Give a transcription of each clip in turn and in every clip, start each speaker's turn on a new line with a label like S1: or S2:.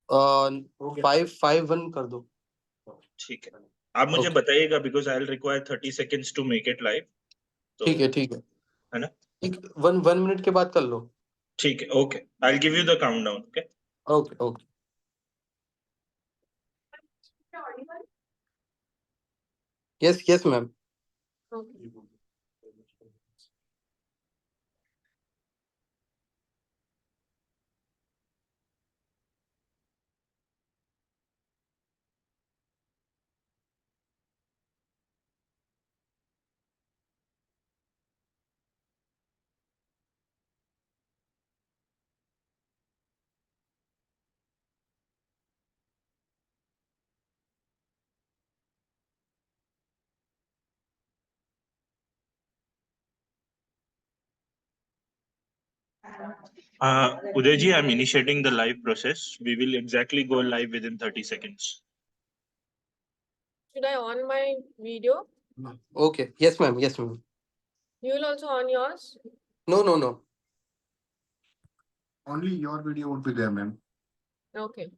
S1: Five five one कर दो।
S2: ठीक है, आप मुझे बताइएगा because I will require 30 seconds to make it live.
S1: ठीक है ठीक है
S2: है ना?
S1: ठीक, वन वन मिनट के बाद कर लो।
S2: ठीक है, okay, I will give you the countdown. Okay
S1: okay okay. Yes yes ma'am.
S2: Uday ji, I'm initiating the live process. We will exactly go live within 30 seconds.
S3: Should I on my video?
S1: Okay. Yes, ma'am. Yes, ma'am.
S3: You will also on yours?
S1: No, no, no.
S4: Only your video would be there, ma'am.
S3: Okay.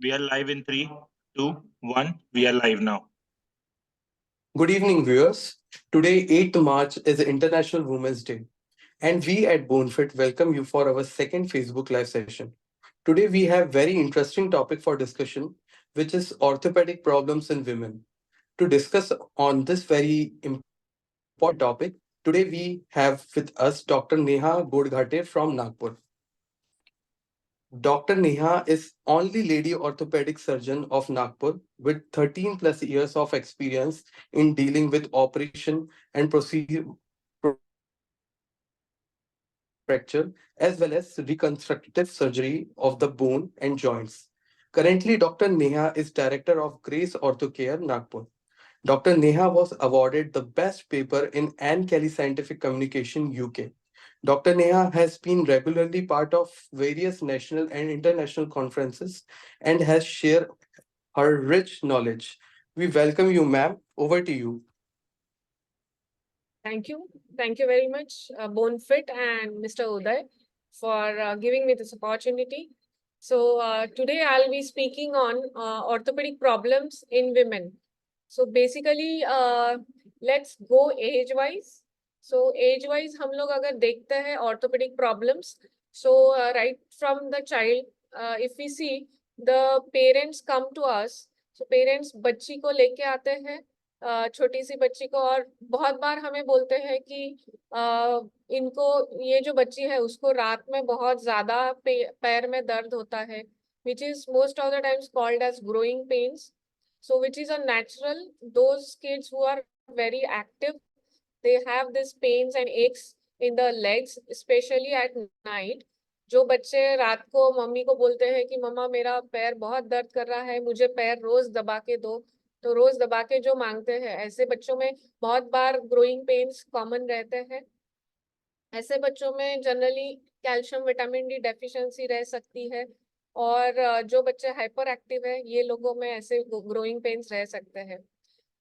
S2: We are live in 3, 2, 1. We are live now.
S1: Good evening, viewers. Today, 8th March, is International Women's Day, and we at Bonefit welcome you for our second Facebook Live session. Today, we have very interesting topic for discussion, which is orthopedic problems in women. To discuss on this very important topic, today we have with us Dr. Neha Godghate from Nagpur. Dr. Neha is only lady orthopedic surgeon of Nagpur with 13 plus years of experience in dealing with operation and procedure fracture as well as reconstructive surgery of the bone and joints. Currently, Dr. Neha is director of Grace Orthocare Nagpur. Dr. Neha was awarded the best paper in Anne Kelly Scientific Communication UK. Dr. Neha has been regularly part of various national and international conferences and has shared her rich knowledge. We welcome you, ma'am. Over to you.
S3: Thank you. Thank you very much, Bonefit and Mr. Uday, for giving me this opportunity. So today I'll be speaking on orthopedic problems in women. So basically, let's go age-wise. So age-wise, हम लोग अगर देखते हैं orthopedic problems, so right from the child, if we see the parents come to us, so parents बच्ची को लेके आते हैं, छोटी सी बच्ची को, और बहुत बार हमें बोलते हैं कि इनको, ये जो बच्ची है उसको रात में बहुत ज्यादा पैर में दर्द होता है, which is most of the times called as growing pains. So which is a natural, those kids who are very active, they have this pains and aches in the legs, especially at night. जो बच्चे रात को mummy को बोलते हैं कि मम्मा मेरा पैर बहुत दर्द कर रहा है, मुझे पैर रोज दबा के दो, तो रोज दबा के जो मांगते हैं, ऐसे बच्चों में बहुत बार ग्रोइंग पेन्स कॉमन रहते हैं। ऐसे बच्चों में generally calcium vitamin D deficiency रह सकती है, और जो बच्चे हाइपर एक्टिव है, ये लोगों में ऐसे ग्रोइंग पेन्स रह सकते हैं।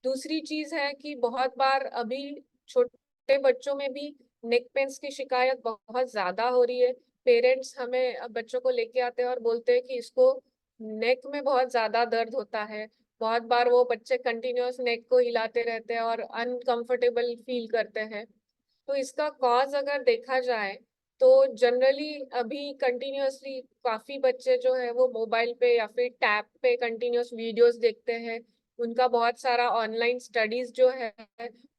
S3: दूसरी चीज है कि बहुत बार अभी छोटे बच्चों में भी नेक पेन्स की शिकायत बहुत ज्यादा हो रही है। पेरेंट्स हमें बच्चों को लेके आते हैं और बोलते हैं कि इसको नेक में बहुत ज्यादा दर्द होता है। बहुत बार वो बच्चे कंटिन्यूअस नेक को हिलाते रहते हैं और अनकंफर्टेबल फील करते हैं। तो इसका कॉज अगर देखा जाए तो जनरली अभी कंटिन्यूअसली काफी बच्चे जो है वो मोबाइल पे या फिर टैब पे कंटिन्यूअस वीडियोस देखते हैं। उनका बहुत सारा ऑनलाइन स्टडीज जो है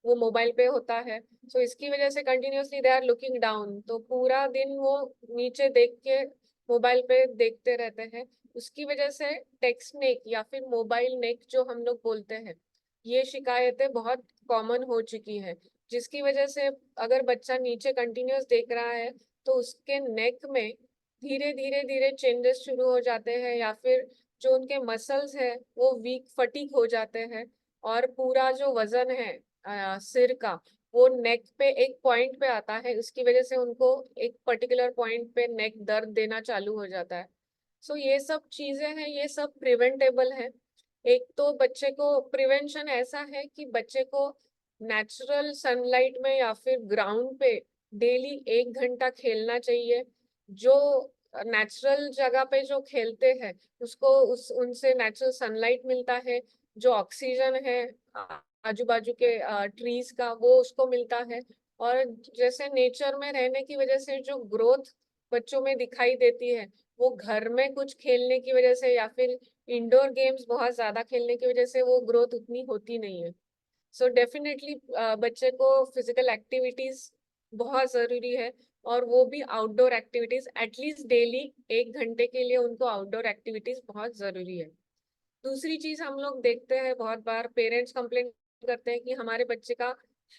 S3: वो मोबाइल पे होता है, सो इसकी वजह से continuously they are looking down, तो पूरा दिन वो नीचे देख के मोबाइल पे देखते रहते हैं। उसकी वजह से टेक्स्ट नेक या फिर मोबाइल नेक जो हम लोग बोलते हैं, ये शिकायतें बहुत कॉमन हो चुकी है, जिसकी वजह से अगर बच्चा नीचे कंटिन्यूअस देख रहा है तो उसके नेक में धीरे धीरे धीरे चेंजेस शुरू हो जाते हैं, या फिर जो उनके मसल्स है वो वीक फटीक हो जाते हैं, और पूरा जो वजन है सिर का वो नेक पे एक पॉइंट पे आता है, उसकी वजह से उनको एक पर्टिकुलर पॉइंट पे नेक दर्द देना चालू हो जाता है। सो ये सब चीजें हैं, ये सब प्रिवेंटेबल है। एक तो बच्चे को प्रिवेंशन ऐसा है कि बच्चे को नेचुरल सनलाइट में या फिर ग्राउंड पे डेली 1 घंटा खेलना चाहिए। जो नेचुरल जगह पे जो खेलते हैं उसको उनसे नेचुरल सनलाइट मिलता है, जो ऑक्सीजन है आजू बाजू के ट्रीज का वो उसको मिलता है। और जैसे नेचर में रहने की वजह से जो ग्रोथ बच्चों में दिखाई देती है, वो घर में कुछ खेलने की वजह से या फिर इंडोर गेम्स बहुत ज्यादा खेलने की वजह से वो ग्रोथ उतनी होती नहीं है। सो डेफिनेटली बच्चे को फिजिकल एक्टिविटीज बहुत जरूरी है, और वो भी आउटडोर एक्टिविटीज एटलीस्ट डेली 1 घंटे के लिए उनको आउटडोर एक्टिविटीज बहुत जरूरी है। दूसरी चीज हम लोग देखते हैं बहुत बार पेरेंट्स कंप्लेन करते हैं कि हमारे बच्चे का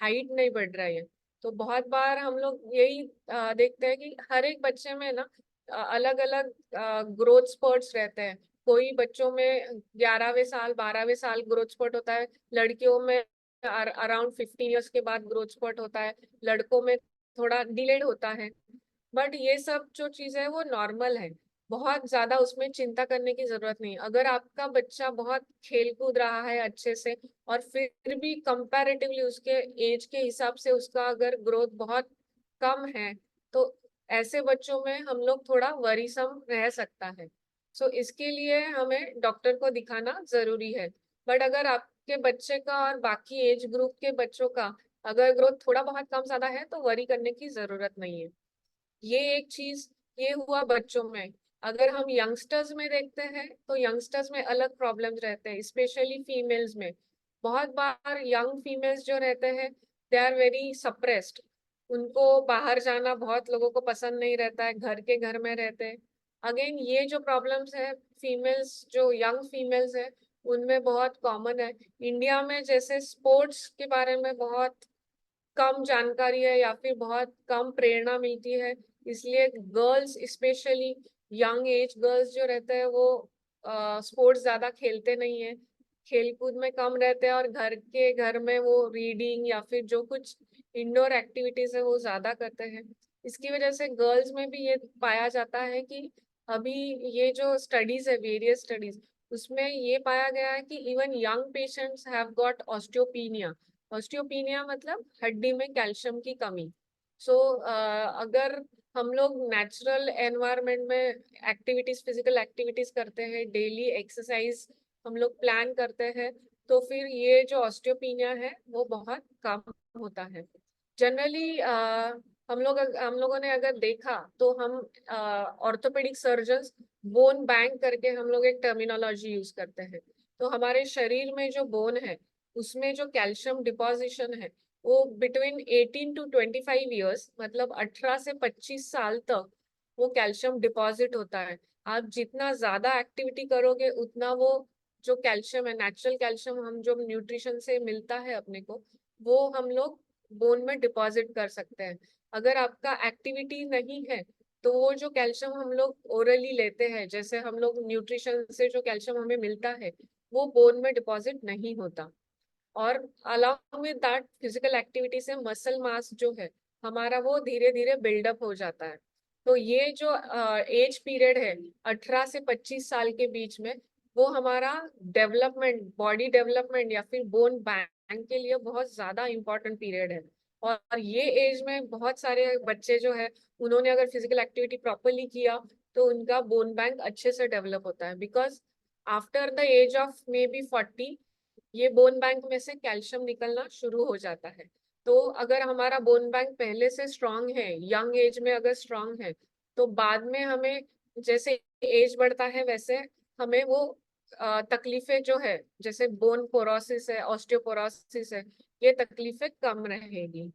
S3: हाइट नहीं बढ़ रहा है। तो बहुत बार हम लोग यही देखते हैं कि हर एक बच्चे में ना अलग अलग ग्रोथ स्पर्ट्स रहते हैं। कोई बच्चों में 11वें साल 12वें साल ग्रोथ स्पर्ट होता है, लड़कियों में अराउंड 15 ईयर्स के बाद ग्रोथ स्पर्ट होता है, लड़कों में थोड़ा डिलेड होता है। बट ये सब जो चीज है वो नॉर्मल है, बहुत ज्यादा उसमें चिंता करने की जरूरत नहीं। अगर आपका बच्चा बहुत खेल कूद रहा है अच्छे से और फिर भी कंपैरेटिवली उसके एज के हिसाब से उसका अगर ग्रोथ बहुत कम है, तो ऐसे बच्चों में हम लोग थोड़ा वरीसम रह सकता है। सो इसके लिए हमें डॉक्टर को दिखाना जरूरी है। बट अगर आपके बच्चे का और बाकी एज ग्रुप के बच्चों का अगर ग्रोथ थोड़ा बहुत कम ज्यादा है तो वरी करने की जरूरत नहीं है। ये एक चीज ये हुआ बच्चों में। अगर हम यंगस्टर्स में देखते हैं तो यंगस्टर्स में अलग प्रॉब्लम्स रहते हैं, स्पेशली फीमेल्स में। बहुत बार यंग फीमेल्स जो रहते हैं दे आर वेरी सप्रेस्ड, उनको बाहर जाना बहुत लोगों को पसंद नहीं रहता है, घर के घर में रहते हैं। अगेन ये जो प्रॉब्लम्स है फीमेल्स जो यंग फीमेल्स है उनमें बहुत कॉमन है। इंडिया में जैसे स्पोर्ट्स के बारे में बहुत कम जानकारी है या फिर बहुत कम प्रेरणा मिलती है, इसलिए girls specially young age girls जो रहते हैं वो स्पोर्ट्स ज्यादा खेलते नहीं है, खेलकूद में कम रहते हैं, और घर के घर में वो रीडिंग या फिर जो कुछ इंडोर एक्टिविटीज है वो ज्यादा करते हैं। इसकी वजह से गर्ल्स में भी ये पाया जाता है कि अभी ये जो स्टडीज है वेरियस स्टडीज उसमें ये पाया गया है कि even young patients have got osteopenia. Osteopenia मतलब हड्डी में कैल्शियम की कमी। सो अगर हम लोग नेचुरल एनवायरनमेंट में एक्टिविटीज फिजिकल एक्टिविटीज करते हैं, डेली एक्सरसाइज हम लोग प्लान करते हैं, तो फिर ये जो ऑस्टियोपीनिया है वो बहुत कम होता है। जनरली हम लोगों ने अगर देखा तो हम ऑर्थोपेडिक सर्जन्स बोन बैंक करके हम लोग एक टर्मिनोलॉजी यूज करते हैं। तो हमारे शरीर में जो बोन है उसमें जो कैल्शियम डिपॉजिशन है वो बिटवीन 18 to 25 ईयर्स मतलब 18 से 25 साल तक वो कैल्शियम डिपॉजिट होता है। आप जितना ज्यादा एक्टिविटी करोगे उतना वो जो कैल्शियम है नेचुरल कैल्शियम हम जो न्यूट्रिशन से मिलता है अपने को वो हम लोग बोन में डिपॉजिट कर सकते हैं। अगर आपका एक्टिविटी नहीं है तो वो जो कैल्शियम हम लोग ओरली लेते हैं, जैसे हम लोग न्यूट्रिशन से जो कैल्शियम हमें मिलता है वो बोन में डिपॉजिट नहीं होता। और along with that physical activity से मसल मास जो है हमारा वो धीरे धीरे बिल्डअप हो जाता है। तो ये जो एज पीरियड है 18 से 25 साल के बीच में वो हमारा डेवलपमेंट बॉडी डेवलपमेंट या फिर बोन बैंक के लिए बहुत ज्यादा इंपॉर्टेंट पीरियड है। और ये एज में बहुत सारे बच्चे जो है उन्होंने अगर फिजिकल एक्टिविटी प्रॉपरली किया तो उनका बोन बैंक अच्छे से डेवलप होता है। Because after the age of maybe 40 ये बोन बैंक में से कैल्शियम निकलना शुरू हो जाता है। तो अगर हमारा बोन बैंक पहले से स्ट्रांग है, यंग एज में अगर स्ट्रांग है, तो बाद में हमें जैसे एज बढ़ता है वैसे हमें वो तकलीफें जो है जैसे बोन पोरोसिस है ऑस्टियोपोरोसिस है ये तकलीफें कम रहेगी।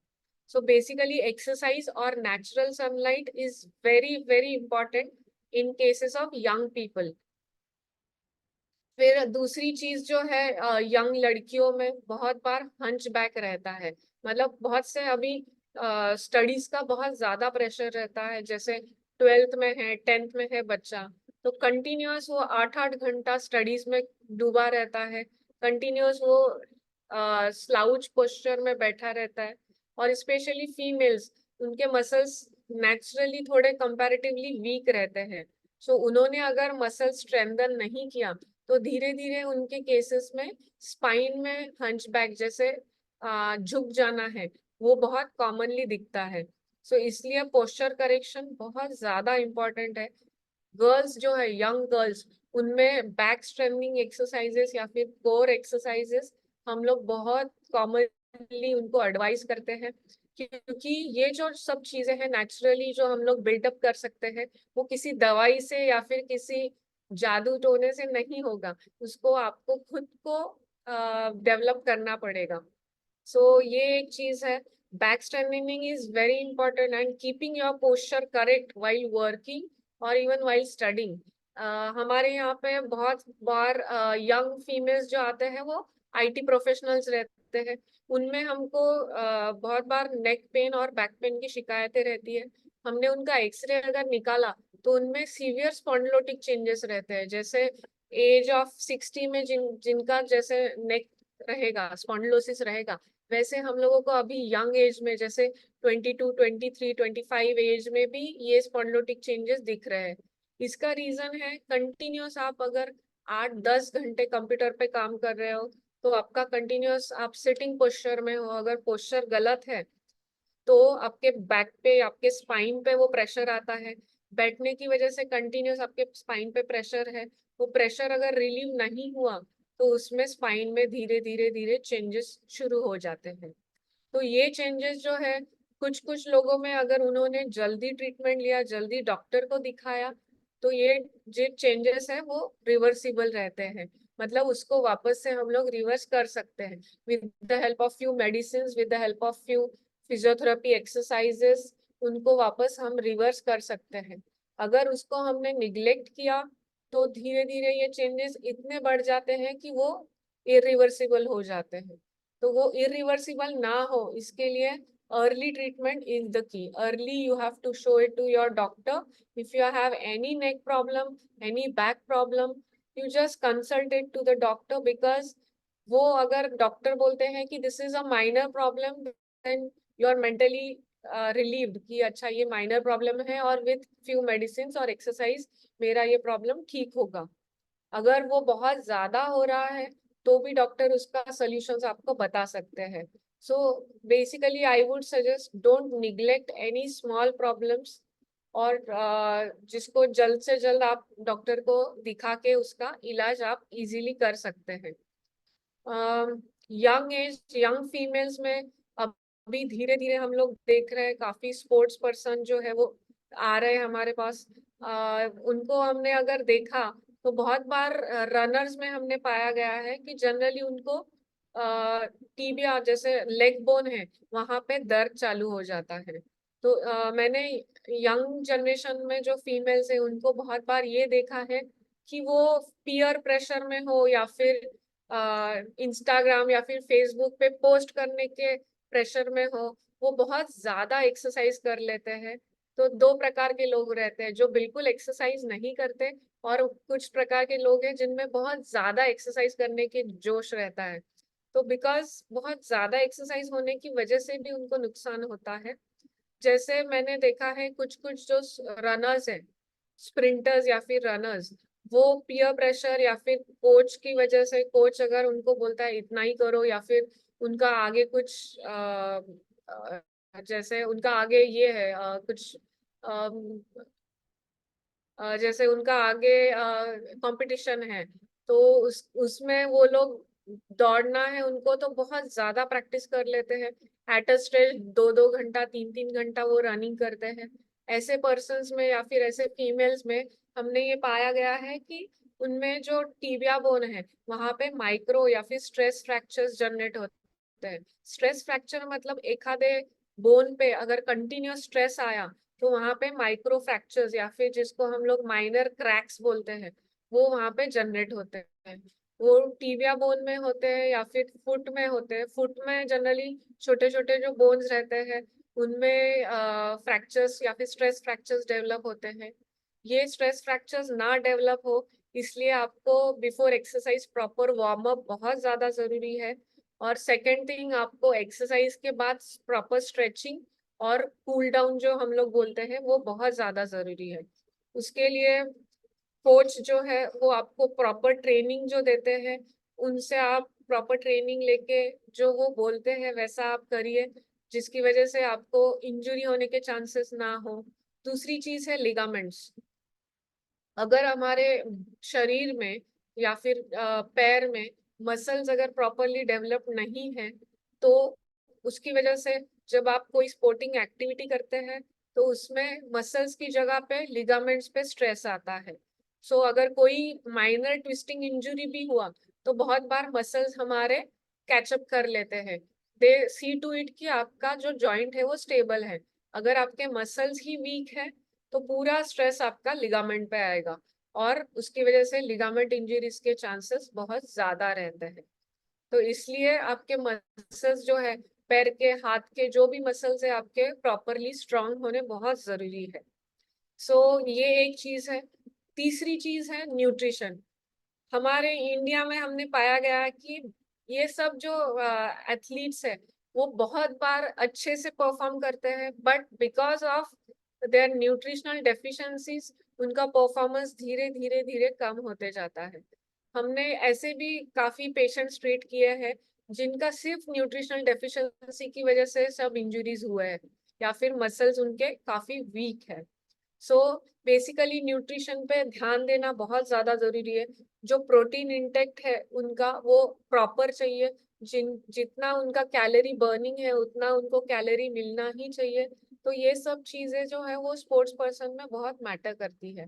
S3: सो बेसिकली एक्सरसाइज और natural sunlight is very very important in cases of young people. फिर दूसरी चीज जो है यंग लड़कियों में बहुत बार हंच बैक रहता है। मतलब बहुत से अभी स्टडीज का बहुत ज्यादा प्रेशर रहता है, जैसे 12th में है 10th में है बच्चा, तो कंटिन्यूअस वो 8-8 घंटा स्टडीज में डूबा रहता है, कंटिन्यूअस वो स्लाउच पोस्चर में बैठा रहता है। और स्पेशली फीमेल्स, उनके मसल्स नेचुरली थोड़े कंपैरेटिवली वीक रहते हैं। सो उन्होंने अगर मसल स्ट्रेंथन नहीं किया तो धीरे धीरे उनके केसेस में स्पाइन में हंचबैक जैसे झुक जाना है, वो बहुत कॉमनली दिखता है। सो इसलिए पोस्चर करेक्शन बहुत ज्यादा इम्पोर्टेंट है। गर्ल्स जो है, यंग गर्ल्स, उनमें बैक स्ट्रेनिंग एक्सरसाइजेस या फिर कोर एक्सरसाइजेस हम लोग बहुत कॉमनली उनको एडवाइस करते हैं, क्योंकि ये जो सब चीजें हैं नेचुरली जो हम लोग बिल्डअप कर सकते हैं, वो किसी दवाई से या फिर किसी जादू टोने से नहीं होगा, उसको आपको खुद को डेवलप करना पड़ेगा। सो ये एक चीज है। Back straining is very important and keeping your posture correct while working और इवन वाइल स्टडिंग। हमारे यहाँ पे बहुत बार यंग फीमेल्स जो आते हैं वो आईटी प्रोफेशनल्स रहते हैं, उनमें हमको बहुत बार नेक पेन और बैक पेन की शिकायतें रहती है। हमने उनका एक्सरे अगर निकाला तो उनमें सीवियर स्पॉन्डिलोटिक चेंजेस रहते हैं, जैसे एज ऑफ 60 में जिनका जैसे नेक रहेगा, स्पॉन्डिलोसिस रहेगा, वैसे हम लोगों को अभी यंग एज में जैसे 22, 23, 25 एज में भी ये स्पॉन्डिलोटिक चेंजेस दिख रहे हैं। इसका रीजन है कंटिन्यूअस आप अगर 8-10 घंटे कंप्यूटर पे काम कर रहे हो, तो आपका कंटिन्यूअस आप सिटिंग पोस्चर में हो, अगर पोस्चर गलत है तो आपके बैक पे, आपके स्पाइन पे वो प्रेशर आता है। बैठने की वजह से कंटिन्यूअस आपके स्पाइन पे प्रेशर है, वो प्रेशर अगर रिलीव नहीं हुआ तो उसमें स्पाइन में धीरे धीरे धीरे चेंजेस शुरू हो जाते हैं। तो ये चेंजेस जो है, कुछ कुछ लोगों में अगर उन्होंने जल्दी ट्रीटमेंट लिया, जल्दी डॉक्टर को दिखाया, तो ये जो चेंजेस है वो रिवर्सिबल रहते हैं। मतलब उसको वापस से हम लोग रिवर्स कर सकते हैं with the help of few medicine, with the help of few physiotherapy exercises, उनको वापस हम रिवर्स कर सकते हैं। अगर उसको हमने निग्लेक्ट किया तो धीरे धीरे ये चेंजेस इतने बढ़ जाते हैं कि वो इरिवर्सिबल हो जाते हैं। तो वो इरिवर्सिबल ना हो, इसके लिए early treatment is the key. Early you have to show it to your doctor. If you have any neck problem, any back problem, you just consult it to the doctor, because वो अगर doctor बोलते हैं कि this is a minor problem, then you are mentally relieved कि अच्छा ये minor problem है और विथ फ्यू मेडिसिन और एक्सरसाइज मेरा ये प्रॉब्लम ठीक होगा। अगर वो बहुत ज्यादा हो रहा है तो भी डॉक्टर उसका सॉल्यूशंस आपको बता सकते हैं। So basically I would suggest don't neglect any small problems, और जिसको जल्द से जल्द आप डॉक्टर को दिखा के उसका इलाज आप इजीली कर सकते हैं। यंग एज, यंग फीमेल्स में अभी धीरे धीरे हम लोग देख रहे हैं काफी स्पोर्ट्स पर्सन जो है वो आ रहे हैं हमारे पास। उनको हमने अगर देखा तो बहुत बार रनर्स में हमने पाया गया है कि जनरली उनको टीबिया जैसे लेग बोन है वहां पे दर्द चालू हो जाता है। तो मैंने यंग जनरेशन में जो फीमेल्स है उनको बहुत बार ये देखा है कि वो पीयर प्रेशर में हो या फिर इंस्टाग्राम या फिर फेसबुक पे पोस्ट करने के प्रेशर में हो, वो बहुत ज्यादा एक्सरसाइज कर लेते हैं। तो दो प्रकार के लोग रहते हैं, जो बिल्कुल एक्सरसाइज नहीं करते, और कुछ प्रकार के लोग हैं जिनमें बहुत ज्यादा एक्सरसाइज करने के जोश रहता है। तो बिकॉज बहुत ज्यादा एक्सरसाइज होने की वजह से भी उनको नुकसान होता है। जैसे मैंने देखा है कुछ कुछ जो रनर्स हैं, स्प्रिंटर्स या फिर रनर्स, वो पीयर प्रेशर या फिर कोच की वजह से, कोच अगर उनको बोलता है इतना ही करो, या फिर उनका आगे कुछ जैसे उनका आगे ये है कुछ जैसे उनका आगे कंपटीशन है, तो उसमें वो लोग दौड़ना है उनको, तो बहुत ज्यादा प्रैक्टिस कर लेते हैं। एट अ स्ट्रेच 2-2 घंटा, 3-3 घंटा वो रनिंग करते हैं। ऐसे पर्सन्स में या फिर ऐसे फीमेल्स में हमने ये पाया गया है कि उनमें जो टीबिया बोन है वहां पे माइक्रो या फिर स्ट्रेस फ्रैक्चर्स जनरेट होते हैं। स्ट्रेस फ्रैक्चर मतलब एक आधे बोन पे अगर कंटिन्यूस स्ट्रेस आया तो वहां पे माइक्रो फ्रैक्चर्स या फिर जिसको हम लोग माइनर क्रैक्स बोलते हैं, वो वहां पे जनरेट होते हैं। वो टीबिया बोन में होते हैं या फिर फुट में होते हैं। फुट में जनरली छोटे छोटे जो बोन्स रहते हैं उनमें फ्रैक्चर्स या फिर स्ट्रेस फ्रैक्चर्स डेवलप होते हैं। ये स्ट्रेस फ्रैक्चर्स ना डेवलप हो, इसलिए आपको before exercise proper warm up बहुत ज्यादा जरूरी है। और सेकंड थिंग, आपको एक्सरसाइज के बाद प्रॉपर स्ट्रेचिंग और कूल डाउन जो हम लोग बोलते हैं वो बहुत ज्यादा जरूरी है। उसके लिए कोच जो है वो आपको प्रॉपर ट्रेनिंग जो देते हैं, उनसे आप प्रॉपर ट्रेनिंग लेके जो वो बोलते हैं वैसा आप करिए, जिसकी वजह से आपको इंजरी होने के चांसेस ना हो। दूसरी चीज है लिगामेंट्स। अगर हमारे शरीर में या फिर पैर में मसल्स अगर प्रॉपरली डेवलप नहीं है, तो उसकी वजह से जब आप कोई स्पोर्टिंग एक्टिविटी करते हैं तो उसमें मसल्स की जगह पे लिगामेंट्स पे स्ट्रेस आता है। सो अगर कोई माइनर ट्विस्टिंग इंजरी भी हुआ तो बहुत बार मसल्स हमारे कैचअप कर लेते हैं। दे सी टू इट कि आपका जो जॉइंट है वो स्टेबल है। अगर आपके मसल्स ही वीक है तो पूरा स्ट्रेस आपका लिगामेंट पे आएगा और उसकी वजह से लिगामेंट इंजरीज के चांसेस बहुत ज्यादा रहते हैं। तो इसलिए आपके मसल्स जो है, पैर के हाथ के जो भी मसल्स है आपके प्रॉपरली स्ट्रांग होने बहुत जरूरी है। सो ये एक चीज है। तीसरी चीज है न्यूट्रिशन। हमारे इंडिया में हमने पाया गया है कि ये सब जो एथलीट्स है वो बहुत बार अच्छे से परफॉर्म करते हैं, but because of their nutritional deficiencies उनका परफॉर्मेंस धीरे धीरे धीरे कम होते जाता है। हमने ऐसे भी काफी पेशेंट्स ट्रीट किए हैं जिनका सिर्फ न्यूट्रिशनल डेफिशिएंसी की वजह से सब इंजरीज हुए हैं या फिर मसल्स उनके काफी वीक है। सो बेसिकली न्यूट्रिशन पे ध्यान देना बहुत ज्यादा जरूरी है। जो प्रोटीन इंटेक्ट है उनका वो प्रॉपर चाहिए। जितना उनका कैलोरी बर्निंग है उतना उनको कैलोरी मिलना ही चाहिए। तो ये सब चीजें जो है वो स्पोर्ट्स पर्सन में बहुत मैटर करती है।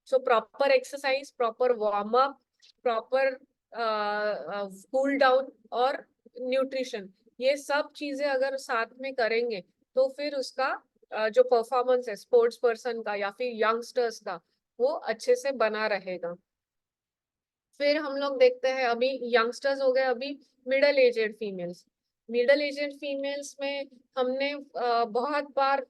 S3: So proper exercise, proper warm up, proper cool down और न्यूट्रिशन, ये सब चीजें अगर साथ में करेंगे तो फिर उसका जो परफॉर्मेंस है स्पोर्ट्स पर्सन का या फिर यंगस्टर्स का वो अच्छे से बना रहेगा। फिर हम लोग देखते हैं अभी यंगस्टर्स हो गए, अभी middle aged females. Middle aged females में हमने बहुत बार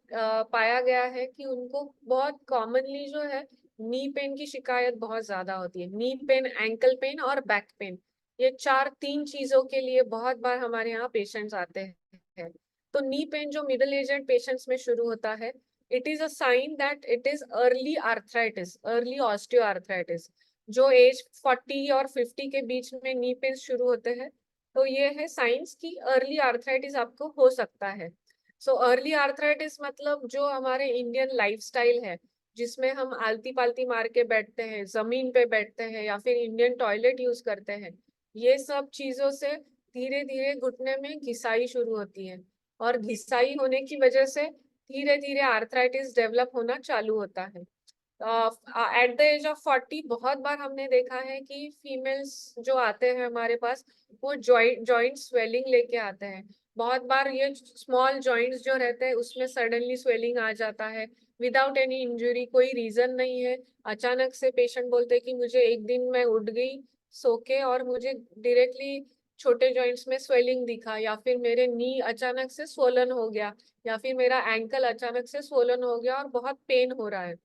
S3: पाया गया है कि उनको बहुत कॉमनली जो है नी पेन की शिकायत बहुत ज्यादा होती है। नी पेन, एंकल पेन और बैक पेन, ये तीन चीजों के लिए बहुत बार हमारे यहाँ पेशेंट्स आते हैं। तो नी पेन जो मिडिल एजेड पेशेंट्स में शुरू होता है, it is a sign that it is early arthritis, early osteoarthritis. जो एज 40 और 50 के बीच में नी पेन शुरू होते हैं, तो ये है साइंस की अर्ली आर्थराइटिस आपको हो सकता है। सो अर्ली आर्थराइटिस मतलब जो हमारे इंडियन लाइफस्टाइल है, जिसमें हम आलती पालती मार के बैठते हैं, जमीन पे बैठते हैं या फिर इंडियन टॉयलेट यूज करते हैं, ये सब चीजों से धीरे धीरे घुटने में घिसाई शुरू होती है और घिसाई होने की वजह से धीरे धीरे आर्थराइटिस डेवलप होना चालू होता है। एट द एज ऑफ 40 बहुत बार हमने देखा है कि फीमेल्स जो आते हैं हमारे पास वो जॉइंट स्वेलिंग लेके आते हैं। बहुत बार ये स्मॉल जॉइंट्स जो रहते हैं उसमें सडनली स्वेलिंग आ जाता है विदाउट एनी इंजरी, कोई रीजन नहीं है। अचानक से पेशेंट बोलते हैं कि मुझे एक दिन मैं उठ गई सो के और मुझे डायरेक्टली छोटे जॉइंट्स में स्वेलिंग दिखा, या फिर मेरे नी अचानक से स्वोलन हो गया, या फिर मेरा एंकल अचानक से स्वोलन हो गया और बहुत पेन हो रहा है।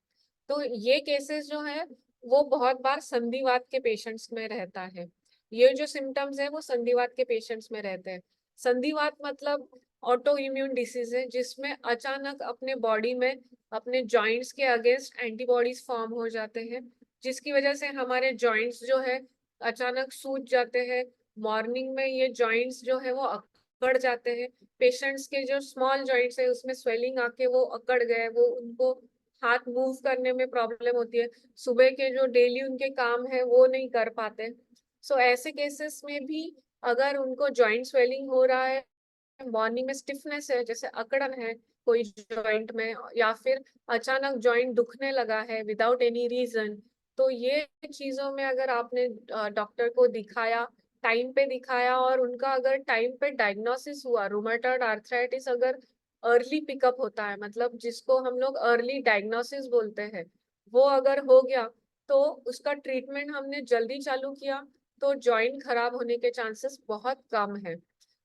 S3: तो ये केसेस जो है वो बहुत बार संधिवात के पेशेंट्स में रहता है। ये जो सिम्टम्स है वो संधिवात के पेशेंट्स में रहते हैं। संधिवात मतलब ऑटो इम्यून डिसीज है जिसमें अचानक अपने बॉडी में अपने जॉइंट्स के अगेंस्ट एंटीबॉडीज फॉर्म हो जाते हैं, जिसकी वजह से हमारे जॉइंट्स जो है अचानक सूज जाते हैं। मॉर्निंग में ये जॉइंट्स जो है वो अकड़ जाते हैं। पेशेंट्स के जो स्मॉल जॉइंट्स है उसमें स्वेलिंग आके वो अकड़ गए, वो उनको हाथ मूव करने में प्रॉब्लम होती है। सुबह के जो डेली उनके काम है वो नहीं कर पाते। सो ऐसे केसेस में भी अगर उनको जॉइंट स्वेलिंग हो रहा है, मॉर्निंग में स्टिफनेस है जैसे अकड़न है कोई जॉइंट में, या फिर अचानक जॉइंट दुखने लगा है विदाउट एनी रीजन, तो ये चीजों में अगर आपने डॉक्टर को दिखाया, टाइम पे दिखाया और उनका अगर टाइम पे डायग्नोसिस हुआ, रूमेटॉइड आर्थराइटिस अगर अर्ली पिकअप होता है, मतलब जिसको हम लोग अर्ली डायग्नोसिस बोलते हैं, वो अगर हो गया तो उसका ट्रीटमेंट हमने जल्दी चालू किया तो जॉइंट खराब होने के चांसेस बहुत कम है।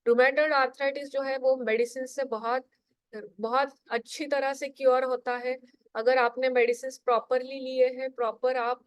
S3: रूमेटॉइड आर्थराइटिस जो है वो मेडिसिन से बहुत बहुत अच्छी तरह से क्योर होता है अगर आपने मेडिसिन प्रॉपरली लिए हैं, प्रॉपर आप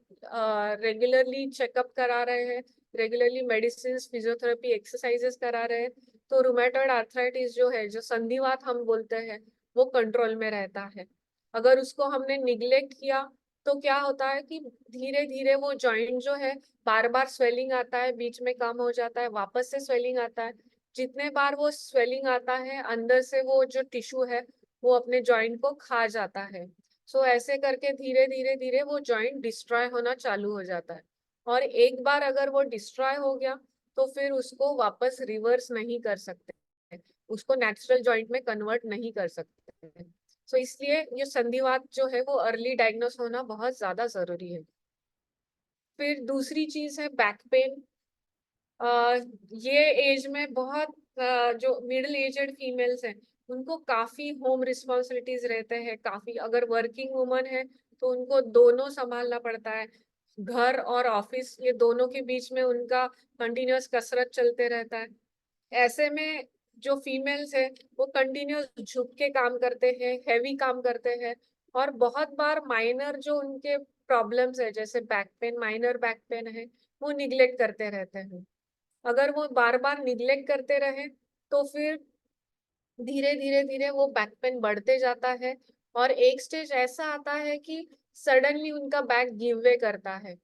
S3: रेगुलरली चेकअप करा रहे हैं, रेगुलरली मेडिसिन, फिजियोथेरेपी, एक्सरसाइजेस करा रहे हैं, तो रुमेटॉइड आर्थराइटिस जो है, जो संधिवात हम बोलते हैं, वो कंट्रोल में रहता है। अगर उसको हमने निग्लेक्ट किया तो क्या होता है कि धीरे धीरे वो जॉइंट जो है, बार बार स्वेलिंग आता है, बीच में कम हो जाता है, वापस से स्वेलिंग आता है। जितने बार वो स्वेलिंग आता है, अंदर से वो जो टिश्यू है वो अपने जॉइंट को खा जाता है। सो ऐसे करके धीरे धीरे धीरे वो जॉइंट डिस्ट्रॉय होना चालू हो जाता है। और एक बार अगर वो डिस्ट्रॉय हो गया तो फिर उसको वापस रिवर्स नहीं कर सकते, उसको नेचुरल जॉइंट में कन्वर्ट नहीं कर सकते। सो इसलिए ये संधिवात जो है वो अर्ली डायग्नोस होना बहुत ज्यादा जरूरी है। फिर दूसरी चीज है बैक पेन। ये एज में बहुत जो मिडिल एजेड फीमेल्स हैं उनको काफी होम रिस्पॉन्सिबिलिटीज रहते हैं, काफी अगर वर्किंग वुमन है तो उनको दोनों संभालना पड़ता है, घर और ऑफिस, ये दोनों के बीच में उनका कंटिन्यूअस कसरत चलते रहता है। ऐसे में जो फीमेल्स है वो कंटिन्यूअस झुक के काम करते हैं, हैवी काम करते हैं, और बहुत बार माइनर जो उनके प्रॉब्लम्स है जैसे back pain, minor back pain है, वो निग्लेक्ट करते रहते हैं। अगर वो बार बार निग्लेक्ट करते रहे तो फिर धीरे धीरे धीरे वो बैक पेन बढ़ते जाता है, और एक स्टेज ऐसा आता है कि सडनली उनका बैक गिव वे करता है।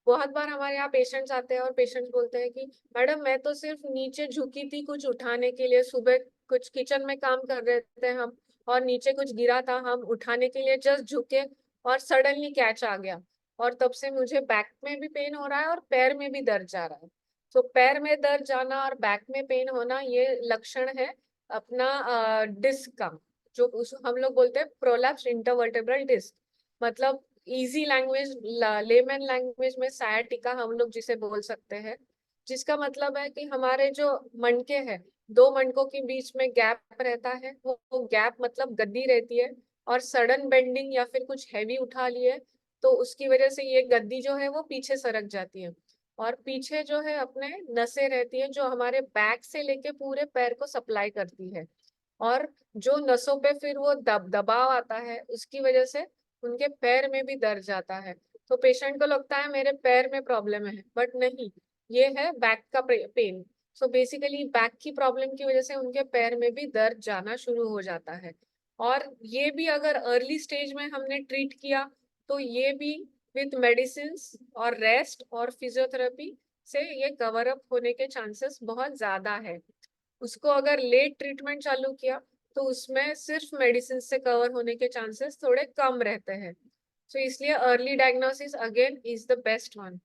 S3: बहुत बार हमारे यहाँ पेशेंट्स आते हैं और पेशेंट्स बोलते हैं कि मैडम मैं तो सिर्फ नीचे झुकी थी कुछ उठाने के लिए, सुबह कुछ किचन में काम कर रहे थे हम और नीचे कुछ गिरा था, हम उठाने के लिए जस्ट झुके और सडनली कैच आ गया, और तब से मुझे बैक में भी पेन हो रहा है और पैर में भी दर्द जा रहा है। तो पैर में दर्द जाना और बैक में पेन होना ये लक्षण है अपना डिस्क का, जो हम लोग बोलते हैं प्रोलैप्स इंटरवर्टेब्रल डिस्क, मतलब इजी लैंग्वेज, लेमन लैंग्वेज में सायाटिका हम लोग जिसे बोल सकते हैं, जिसका मतलब है कि हमारे जो मणके हैं, दो मणकों के बीच में गैप रहता है, वो गैप मतलब गद्दी रहती है, और सडन बेंडिंग या फिर कुछ हैवी उठा लिए तो उसकी वजह से ये गद्दी जो है वो पीछे सरक जाती है, और पीछे जो है अपने नसें रहती है जो हमारे बैक से लेके पूरे पैर को सप्लाई करती है, और जो नसों पे फिर वो दबाव आता है उसकी वजह से उनके पैर में भी दर्द जाता है। तो पेशेंट को लगता है मेरे पैर में प्रॉब्लम है, बट नहीं, ये है बैक का पेन। सो बेसिकली बैक की प्रॉब्लम की वजह से उनके पैर में भी दर्द जाना शुरू हो जाता है, और ये भी अगर अर्ली स्टेज में हमने ट्रीट किया तो ये भी विथ मेडिसिन और रेस्ट और फिजियोथेरेपी से ये कवर अप होने के चांसेस बहुत ज्यादा है। उसको अगर लेट ट्रीटमेंट चालू किया तो उसमें सिर्फ मेडिसिन से कवर होने के चांसेस थोड़े कम रहते हैं। सो इसलिए early diagnosis again is the best one,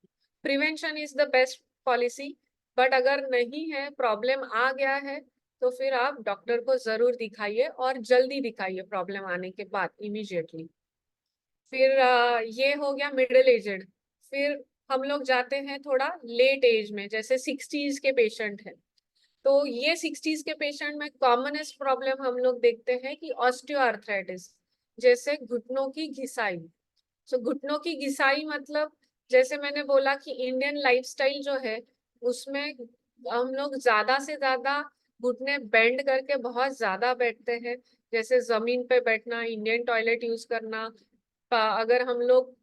S3: prevention is the best policy, but अगर नहीं है, प्रॉब्लम आ गया है, तो फिर आप डॉक्टर को जरूर दिखाइए और जल्दी दिखाइए प्रॉब्लम आने के बाद इमीडिएटली। फिर ये हो गया मिडिल एजेड। फिर हम लोग जाते हैं थोड़ा लेट एज में, जैसे 60s के पेशेंट हैं, तो ये 60s के पेशेंट में कॉमनेस्ट प्रॉब्लम हम लोग देखते हैं कि ऑस्टियोआर्थराइटिस, जैसे घुटनों की घिसाई। सो घुटनों की घिसाई मतलब जैसे मैंने बोला कि इंडियन लाइफस्टाइल जो है उसमें हम लोग ज्यादा से ज्यादा घुटने बेंड करके बहुत ज्यादा बैठते हैं, जैसे जमीन पे बैठना, इंडियन टॉयलेट यूज करना, अगर हम लोग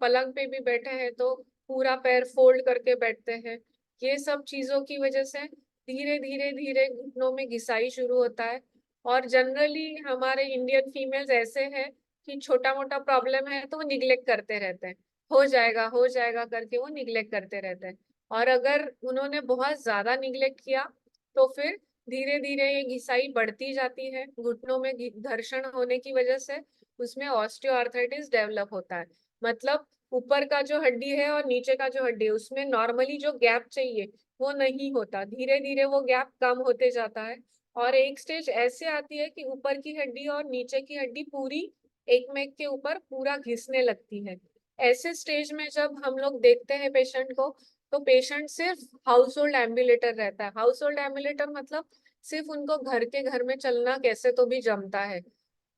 S3: पलंग पे भी बैठे हैं तो पूरा पैर फोल्ड करके बैठते हैं। ये सब चीजों की वजह से धीरे धीरे धीरे घुटनों में घिसाई शुरू होता है, और जनरली हमारे इंडियन फीमेल्स ऐसे हैं कि छोटा मोटा प्रॉब्लम है तो वो निग्लेक्ट करते रहते हैं, हो जाएगा करके वो निग्लेक्ट करते रहते हैं, और अगर उन्होंने बहुत ज्यादा निग्लेक्ट किया तो फिर धीरे धीरे ये घिसाई बढ़ती जाती है, घुटनों में घर्षण होने की वजह से उसमें ऑस्टियोआर्थराइटिस डेवलप होता है। मतलब ऊपर का जो हड्डी है और नीचे का जो हड्डी है उसमें नॉर्मली जो गैप चाहिए वो नहीं होता, धीरे धीरे वो गैप कम होते जाता है, और एक स्टेज ऐसे आती है कि ऊपर की हड्डी और नीचे की हड्डी पूरी एक में एक के ऊपर पूरा घिसने लगती है। ऐसे स्टेज में जब हम लोग देखते हैं पेशेंट को, तो पेशेंट सिर्फ हाउस होल्ड एम्बुलेटर रहता है। हाउस होल्ड एम्बुलेटर मतलब सिर्फ उनको घर के घर में चलना कैसे तो भी जमता है,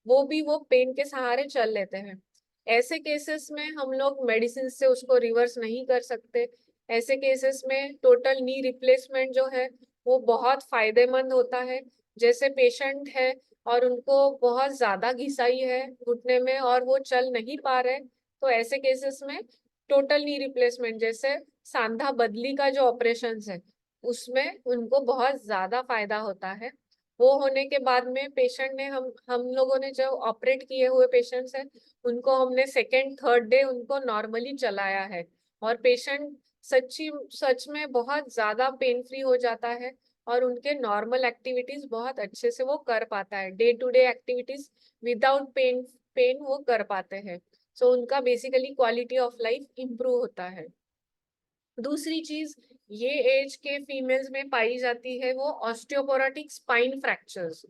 S3: वो भी वो पेन के सहारे चल लेते हैं। ऐसे केसेस में हम लोग मेडिसिन से उसको रिवर्स नहीं कर सकते। ऐसे केसेस में टोटल नी रिप्लेसमेंट जो है वो बहुत फायदेमंद होता है। जैसे पेशेंट है और उनको बहुत ज्यादा घिसाई है घुटने में और वो चल नहीं पा रहे, तो ऐसे केसेस में टोटल नी रिप्लेसमेंट, जैसे सांधा बदली का जो ऑपरेशन है उसमें उनको बहुत ज्यादा फायदा होता है। वो होने के बाद में पेशेंट ने हम लोगों ने जो ऑपरेट किए हुए पेशेंट्स हैं उनको हमने सेकेंड थर्ड डे उनको नॉर्मली चलाया है, और पेशेंट सच में बहुत ज्यादा पेन फ्री हो जाता है और उनके नॉर्मल एक्टिविटीज बहुत अच्छे से वो कर पाता है, day to day activities without pain वो कर पाते हैं। सो उनका basically quality of life improve होता है। दूसरी चीज ये एज के फीमेल्स में पाई जाती है वो osteoporotic spine fractures.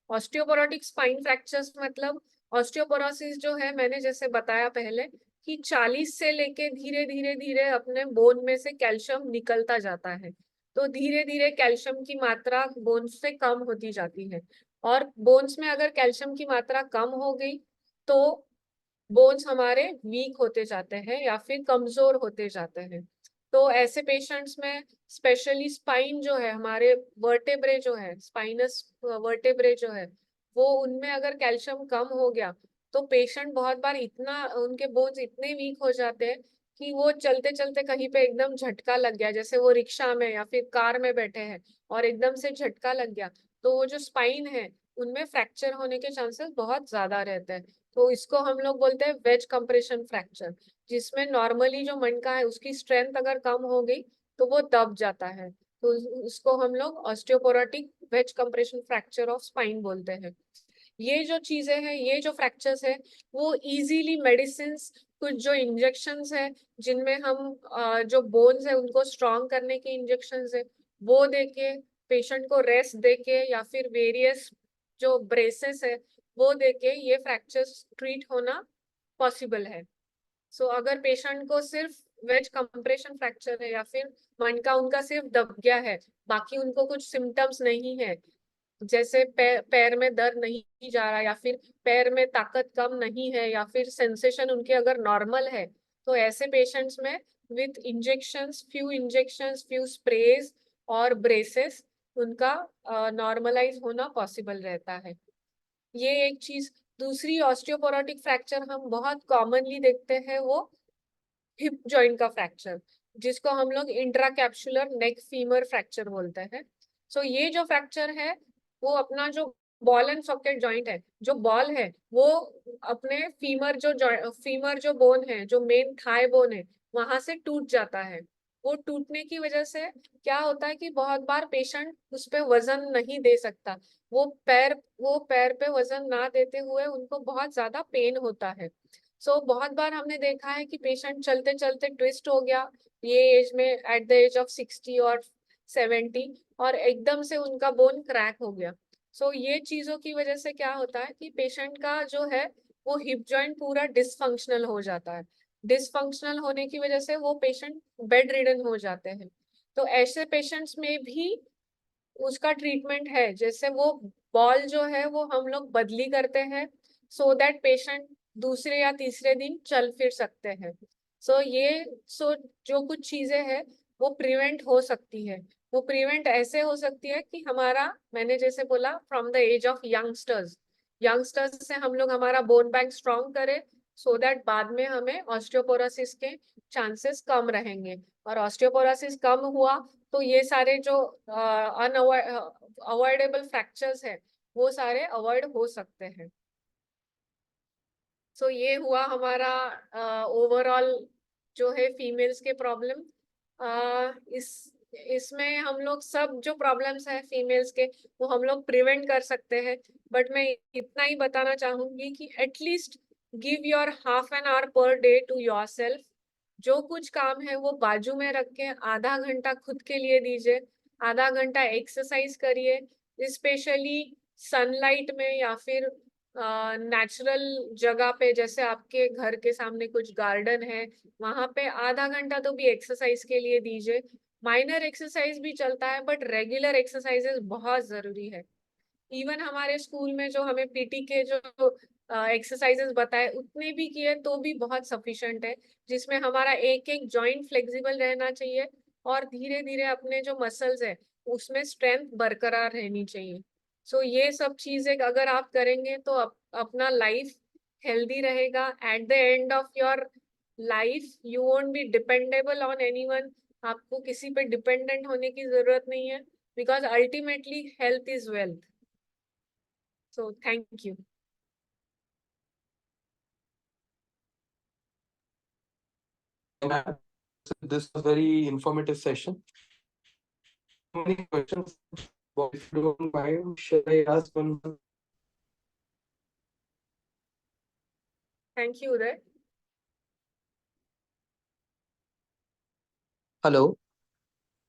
S3: Osteoporotic spine fractures मतलब ऑस्टियोपोरोसिस जो है, मैंने जैसे बताया पहले कि 40 से लेके धीरे धीरे धीरे अपने बोन में से कैल्शियम निकलता जाता है, तो धीरे धीरे कैल्शियम की मात्रा बोन्स से कम होती जाती है, और बोन्स में अगर कैल्शियम की मात्रा कम हो गई तो बोन्स हमारे वीक होते जाते हैं या फिर कमजोर होते जाते हैं। तो ऐसे पेशेंट्स में स्पेशली स्पाइन जो है, हमारे वर्टेब्रे जो है, स्पाइनस वर्टेब्रे जो है, वो उनमें अगर कैल्शियम कम हो गया तो पेशेंट बहुत बार इतना, उनके बोन्स इतने वीक हो जाते हैं कि वो चलते चलते कहीं पे एकदम झटका लग गया, जैसे वो रिक्शा में या फिर कार में बैठे हैं और एकदम से झटका लग गया, तो वो जो स्पाइन है उनमें फ्रैक्चर होने के चांसेस बहुत ज्यादा रहते हैं। तो इसको हम लोग बोलते हैं वेज कंप्रेशन फ्रैक्चर, जिसमें नॉर्मली जो मणका है उसकी स्ट्रेंथ अगर कम हो गई तो वो दब जाता है, तो उसको हम लोग osteoporotic wedge compression fracture of spine बोलते हैं। ये जो चीजें हैं, ये जो फ्रैक्चर्स है, वो इजीली मेडिसिन, कुछ जो इंजेक्शंस है जिनमें हम जो बोन्स है उनको स्ट्रॉन्ग करने के इंजेक्शंस है वो देके, पेशेंट को रेस्ट देके या फिर वेरियस जो ब्रेसेस है वो देके ये फ्रैक्चर्स ट्रीट होना पॉसिबल है। सो अगर पेशेंट को सिर्फ वेज कंप्रेशन फ्रैक्चर है या फिर मणका उनका सिर्फ दब गया है, बाकी उनको कुछ सिम्टम्स नहीं है, जैसे पैर में दर्द नहीं जा रहा या फिर पैर में ताकत कम नहीं है या फिर सेंसेशन उनके अगर नॉर्मल है, तो ऐसे पेशेंट्स में विथ इंजेक्शंस फ्यू स्प्रेज और ब्रेसेस उनका नॉर्मलाइज होना पॉसिबल रहता है। ये एक चीज। दूसरी ऑस्टियोपोरोटिक फ्रैक्चर हम बहुत कॉमनली देखते हैं वो हिप जॉइंट का फ्रैक्चर, जिसको हम लोग इंट्राकैप्सुलर नेक फीमर फ्रैक्चर बोलते हैं। सो ये जो फ्रैक्चर है वो अपना जो बॉल एंड सॉकेट जॉइंट है, जो बॉल है वो अपने फीमर जो बोन है, जो मेन थाई बोन है, वहां से टूट जाता है। वो टूटने की वजह से क्या होता है कि बहुत बार पेशेंट उस पे वजन नहीं दे सकता, वो पैर पे वजन ना देते हुए उनको बहुत ज्यादा पेन होता है। सो बहुत बार हमने देखा है कि पेशेंट चलते चलते ट्विस्ट हो गया ये एज में, एट द एज ऑफ 60 और 70, और एकदम से उनका बोन क्रैक हो गया। सो ये चीजों की वजह से क्या होता है कि पेशेंट का जो है वो हिप जॉइंट पूरा डिसफंक्शनल हो जाता है। डिसफंक्शनल होने की वजह से वो पेशेंट बेड रिडन हो जाते हैं। तो ऐसे पेशेंट्स में भी उसका ट्रीटमेंट है, जैसे वो बॉल जो है वो हम लोग बदली करते हैं सो दैट पेशेंट दूसरे या तीसरे दिन चल फिर सकते हैं। सो जो कुछ चीजें हैं वो प्रिवेंट हो सकती है। वो प्रिवेंट ऐसे हो सकती है कि हमारा, मैंने जैसे बोला, from the age of youngsters से हम लोग हमारा बोन बैंक स्ट्रॉन्ग करें सो दैट बाद में हमें ऑस्टियोपोरोसिस के चांसेस कम रहेंगे, और ऑस्टियोपोरोसिस कम हुआ तो ये सारे जो अवॉइडेबल फ्रैक्चर्स है वो सारे अवॉइड हो सकते हैं। सो ये हुआ हमारा ओवरऑल जो है फीमेल्स के प्रॉब्लम। इसमें हम लोग सब जो प्रॉब्लम्स है फीमेल्स के वो हम लोग प्रिवेंट कर सकते हैं, बट मैं इतना ही बताना चाहूंगी कि at least give your half an hour per day to yourself. जो कुछ काम है वो बाजू में रख के आधा घंटा खुद के लिए दीजिए, आधा घंटा एक्सरसाइज करिए, स्पेशली सनलाइट में या फिर नेचुरल जगह पे, जैसे आपके घर के सामने कुछ गार्डन है वहां पे आधा घंटा तो भी एक्सरसाइज के लिए दीजिए। माइनर एक्सरसाइज भी चलता है बट रेगुलर एक्सरसाइजेस बहुत जरूरी है। इवन हमारे स्कूल में जो हमें पीटी के जो एक्सरसाइजेस बताए उतने भी किए तो भी बहुत सफिशिएंट है, जिसमें हमारा एक एक जॉइंट फ्लेक्सिबल रहना चाहिए और धीरे धीरे अपने जो मसल्स है उसमें स्ट्रेंथ बरकरार रहनी चाहिए। सो ये सब चीजें अगर आप करेंगे तो अपना लाइफ हेल्दी रहेगा। At the end of your life. You won't be dependable on anyone. आपको किसी पे dependent होने की जरूरत नहीं है, because ultimately health is wealth. So thank you.
S1: Ma'am, this was a very informative session. Many questions, but if you don't mind, shall I ask one?
S3: Thank you, Uday.
S1: Hello.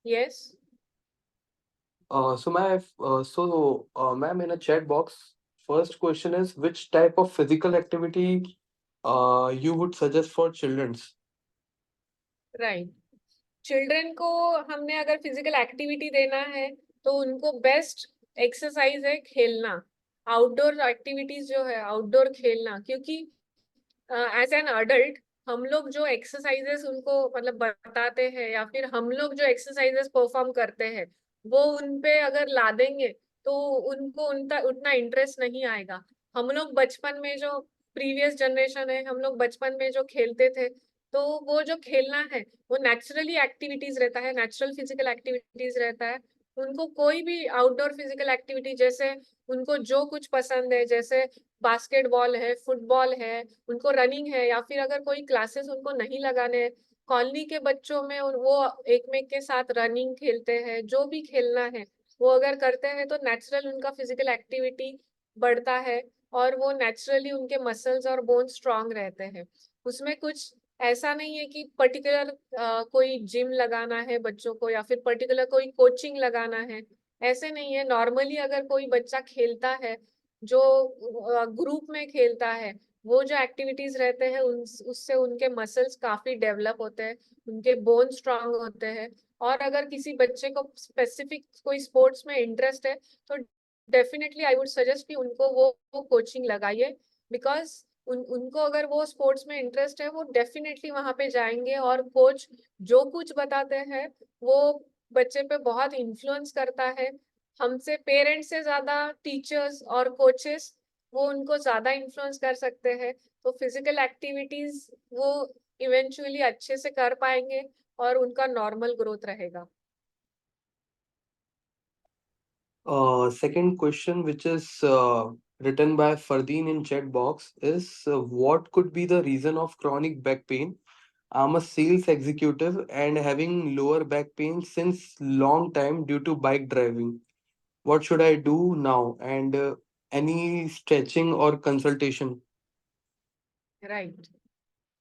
S3: Yes.
S1: Ma'am, in a chat box, first question is which type of physical activity you would suggest for children's?
S3: Right. Children को हमने अगर physical activity देना है तो उनको best exercise है खेलना. Outdoor activities जो है, आउटडोर खेलना, क्योंकि एज एन अडल्ट हम लोग जो एक्सरसाइजेस उनको मतलब बताते हैं या फिर हम लोग जो एक्सरसाइजेस परफॉर्म करते हैं वो उन पे अगर ला देंगे तो उनको उनका उतना इंटरेस्ट नहीं आएगा. हम लोग बचपन में जो प्रीवियस जनरेशन है, हम लोग बचपन में जो खेलते थे तो वो जो खेलना है वो नेचुरली एक्टिविटीज रहता है, नेचुरल फिजिकल एक्टिविटीज रहता है. उनको कोई भी आउटडोर फिजिकल एक्टिविटी जैसे उनको जो कुछ पसंद है, जैसे बास्केटबॉल है, फुटबॉल है, उनको रनिंग है, या फिर अगर कोई क्लासेस उनको नहीं लगाने हैं, कॉलोनी के बच्चों में वो एक में के साथ रनिंग खेलते हैं, जो भी खेलना है वो अगर करते हैं तो नेचुरल उनका फिजिकल एक्टिविटी बढ़ता है और वो नेचुरली उनके मसल्स और बोन स्ट्रांग रहते हैं. उसमें कुछ ऐसा नहीं है कि पर्टिकुलर कोई जिम लगाना है बच्चों को या फिर पर्टिकुलर कोई कोचिंग लगाना है, ऐसे नहीं है. नॉर्मली अगर कोई बच्चा खेलता है, जो ग्रुप में खेलता है, वो जो एक्टिविटीज रहते हैं उससे उनके मसल्स काफी डेवलप होते हैं, उनके बोन स्ट्रांग होते हैं. और अगर किसी बच्चे को स्पेसिफिक कोई स्पोर्ट्स में इंटरेस्ट है तो डेफिनेटली आई वुड सजेस्ट कि उनको वो कोचिंग लगाइए, बिकॉज उनको अगर वो स्पोर्ट्स में इंटरेस्ट है वो डेफिनेटली वहां पे जाएंगे और कोच जो कुछ बताते हैं वो बच्चे पे बहुत इन्फ्लुएंस करता है. हमसे पेरेंट्स से ज्यादा टीचर्स और कोचेस वो उनको ज्यादा इन्फ्लुएंस कर सकते हैं. तो फिजिकल एक्टिविटीज वो इवेंचुअली अच्छे से कर पाएंगे और उनका नॉर्मल ग्रोथ रहेगा.
S1: Second question, which is written by Fardeen in chat box, is what could be the reason of chronic back pain? I'm a sales executive and having lower back pain since long time due to bike driving. What should I do now? And any stretching or consultation?
S3: Right.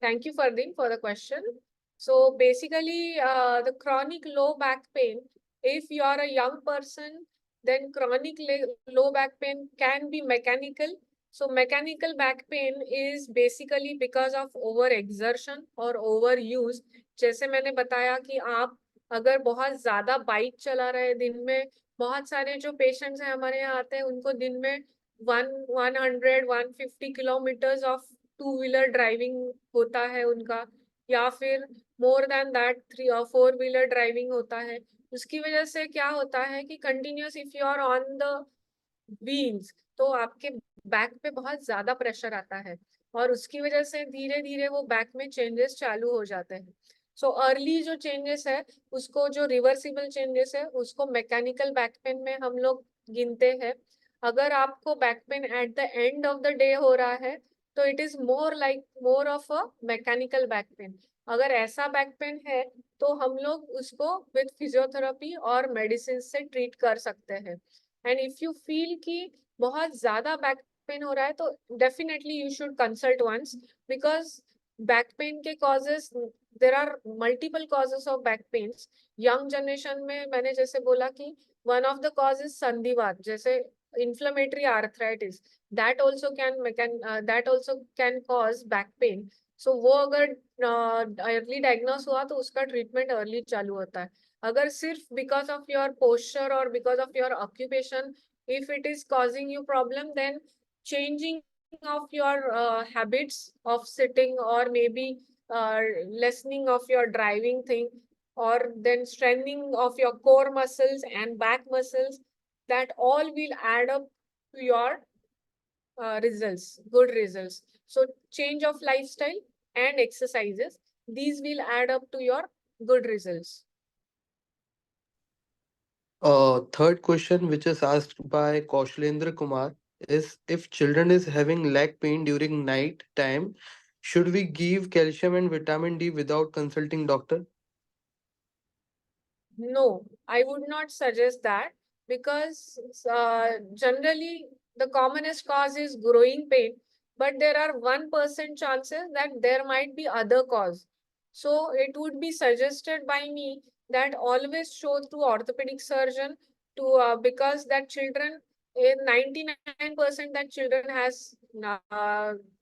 S3: Thank you, Fardeen, for the question. So basically, the chronic low back pain, if you are a young person, then chronic low back pain can be mechanical. So mechanical back pain is basically because of over exertion or overuse. जैसे मैंने बताया कि आप अगर बहुत ज्यादा bike चला रहे हैं दिन में, बहुत सारे जो पेशेंट्स हैं हमारे यहाँ आते हैं उनको दिन में 150 kilometres of two wheeler driving होता है उनका, या फिर मोर देन दैट 3 और 4 व्हीलर ड्राइविंग होता है. उसकी वजह से क्या होता है कि continuous if you are on the wheels तो आपके बैक पे बहुत ज्यादा प्रेशर आता है और उसकी वजह से धीरे धीरे वो बैक में चेंजेस चालू हो जाते हैं. सो अर्ली जो चेंजेस है उसको, जो रिवर्सिबल चेंजेस है उसको मैकेनिकल बैक पेन में हम लोग गिनते हैं. अगर आपको back pain at the end of the day हो रहा है तो it is more of a mechanical back pain. अगर ऐसा बैक पेन है तो हम लोग उसको विद फिजियोथेरेपी और मेडिसिन से ट्रीट कर सकते हैं. एंड इफ यू फील कि बहुत ज्यादा बैक पेन हो रहा है तो definitely you should consult once, because back pain के causes, there are multiple causes of back pains. Young generation में मैंने जैसे बोला कि one of the cause is संधिवात, जैसे inflammatory arthritis, that also can cause back pain. So वो अगर अर्ली डायग्नोस हुआ तो उसका ट्रीटमेंट अर्ली चालू होता है. अगर सिर्फ बिकॉज ऑफ योर पोस्चर और because of your occupation if it is causing you problem, then changing of your habits of sitting or maybe lessening of your driving thing, or then strengthening of your core muscles and back muscles, that all will add up to your results, good results. So change of lifestyle and exercises these will add up to your good results.
S1: Third question, which is asked by Kaushalendra Kumar, is if children is having leg pain during night time, should we give calcium and vitamin D without consulting doctor?
S3: No, I would not suggest that because generally the commonest cause is growing pain, but there are 1% chances that there might be other cause. So it would be suggested by me that always show to orthopedic surgeon to because that children in 99% that children has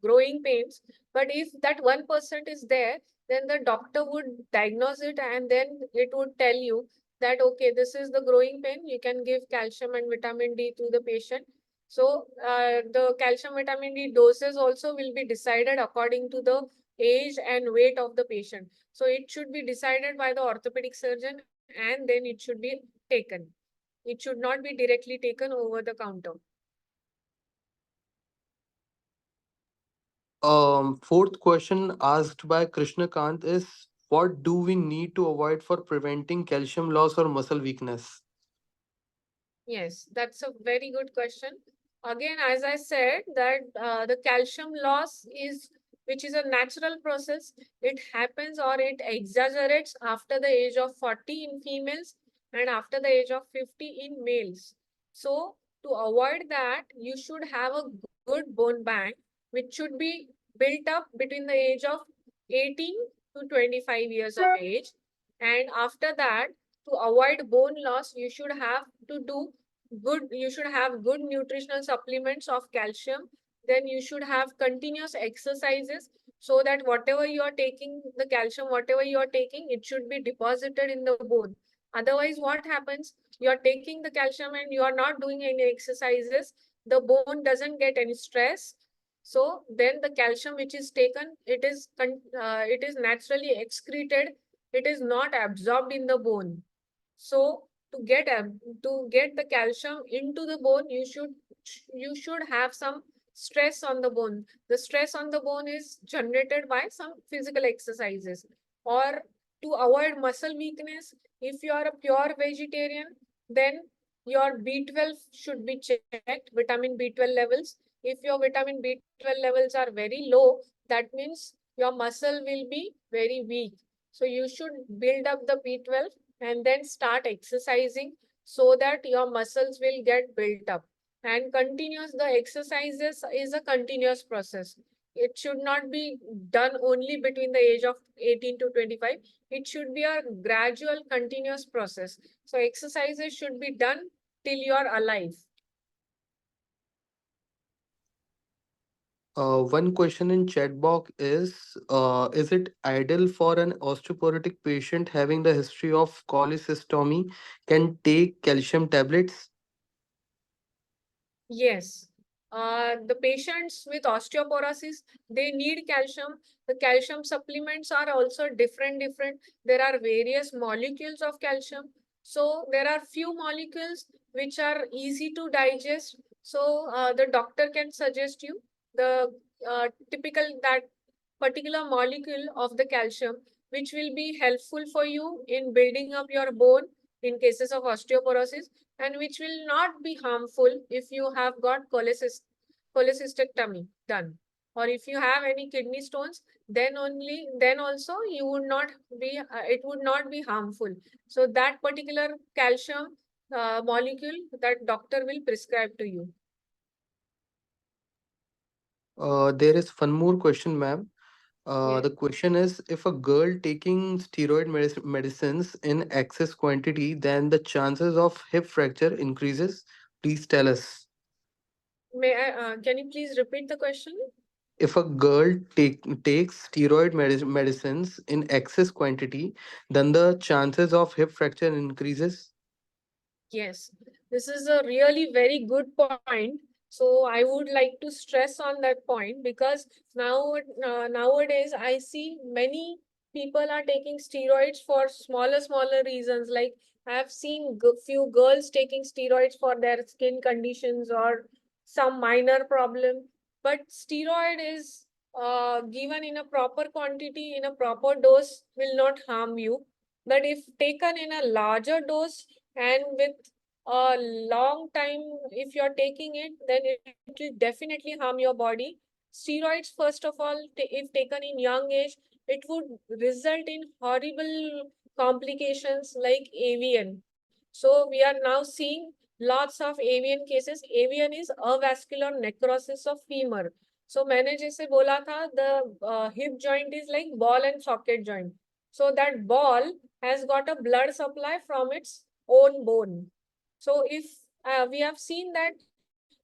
S3: growing pains, but if that 1% is there, then the doctor would diagnose it and then it would tell you that okay, this is the growing pain, you can give calcium and vitamin D to the patient. So the calcium vitamin D doses also will be decided according to the age and weight of the patient. So it should be decided by the orthopedic surgeon and then it should be taken. It should not be directly taken over the counter.
S1: Fourth question asked by Krishna Kant is what do we need to avoid for preventing calcium loss or muscle weakness?
S3: Yes, that's a very good question. Again, as I said, that the calcium loss is, which is a natural process, it happens or it exaggerates after the age of 40 in females and after the age of 50 in males. So, to avoid that, you should have a good bone bank, which should be built up between the age of 18 to 25 years of age. And after that, to avoid bone loss, you should have to do you should have good nutritional supplements of calcium. Then you should have continuous exercises so that whatever you are taking, the calcium, whatever you are taking, it should be deposited in the bone. Otherwise, what happens? You are taking the calcium and you are not doing any exercises. The bone doesn't get any stress. So then the calcium which is taken, it is naturally excreted. It is not absorbed in the bone. So to get the calcium into the bone, you should have some stress on the bone. The stress on the bone is generated by some physical exercises. Or to avoid muscle weakness, if you are a pure vegetarian, then your B12 should be checked, vitamin B12 levels. If your vitamin B12 levels are very low, that means your muscle will be very weak. So you should build up the B12 and then start exercising so that your muscles will get built up. And continuous, the exercises is a continuous process. It should not be done only between the age of 18 to 25. It should be a gradual, continuous process. So exercises should be done till you are alive.
S1: One question in chat box is it ideal for an osteoporotic patient having the history of cholecystomy can take calcium tablets?
S3: Yes. The patients with osteoporosis, they need calcium. The calcium supplements are also different. There are various molecules of calcium. So there are few molecules which are easy to digest. So the doctor can suggest you the typical that particular molecule of the calcium, which will be helpful for you in building up your bone in cases of osteoporosis and which will not be harmful if you have got cholecystectomy done. Or if you have any kidney stones, then also you would not be, it would not be harmful. So that particular calcium molecule that doctor will prescribe to you.
S1: There is one more question, ma'am.
S3: Yes.
S1: The question is if a girl taking steroid medicines in excess quantity, then the chances of hip fracture increases. Please tell us.
S3: Can you please repeat the question?
S1: If a girl takes steroid medicines in excess quantity, then the chances of hip fracture increases.
S3: Yes, this is a really very good point. So I would like to stress on that point because nowadays I see many people are taking steroids for smaller reasons. Like I have seen few girls taking steroids for their skin conditions or some minor problem. But steroid is given in a proper quantity, in a proper dose, will not harm you. But if taken in a larger dose and with a long time, if you're taking it, then it will definitely harm your body. Steroids, first of all, if taken in young age, it would result in horrible complications like AVN. So we are now seeing lots of AVN cases. AVN is avascular necrosis of femur. So मैंने जैसे बोला था, the hip joint is like ball and socket joint. So that ball has got a blood supply from its own bone. So if we have seen that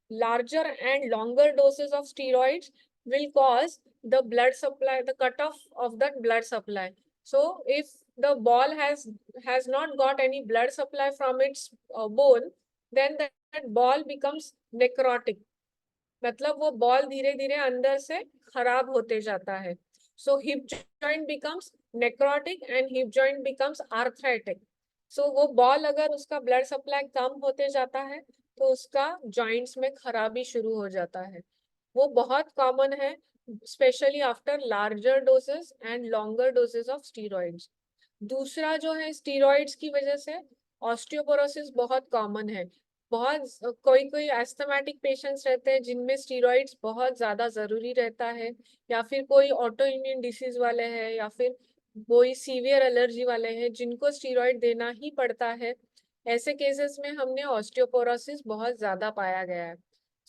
S3: larger and longer doses of steroids will cause the blood supply, the cutoff of that blood supply. So if the ball has not got any blood supply from its bone, then that ball becomes necrotic. मतलब वो ball धीरे धीरे अंदर से खराब होते जाता है. So hip joint becomes necrotic and hip joint becomes arthritic. So वो बॉल अगर उसका ब्लड सप्लाई कम होते जाता है तो उसका जॉइंट्स में खराबी शुरू हो जाता है. वो बहुत कॉमन है, specially after larger doses and longer doses of steroids. दूसरा जो है, स्टीरॉइड्स की वजह से ऑस्टियोपोरोसिस बहुत कॉमन है. बहुत कोई एस्थमेटिक पेशेंट्स रहते हैं जिनमें स्टीरॉइड्स बहुत ज्यादा जरूरी रहता है, या फिर कोई ऑटो इम्यून डिसीज वाले हैं, या फिर कोई सीवियर एलर्जी वाले हैं जिनको स्टीरॉइड देना ही पड़ता है. ऐसे केसेस में हमने ऑस्टियोपोरोसिस बहुत ज्यादा पाया गया है.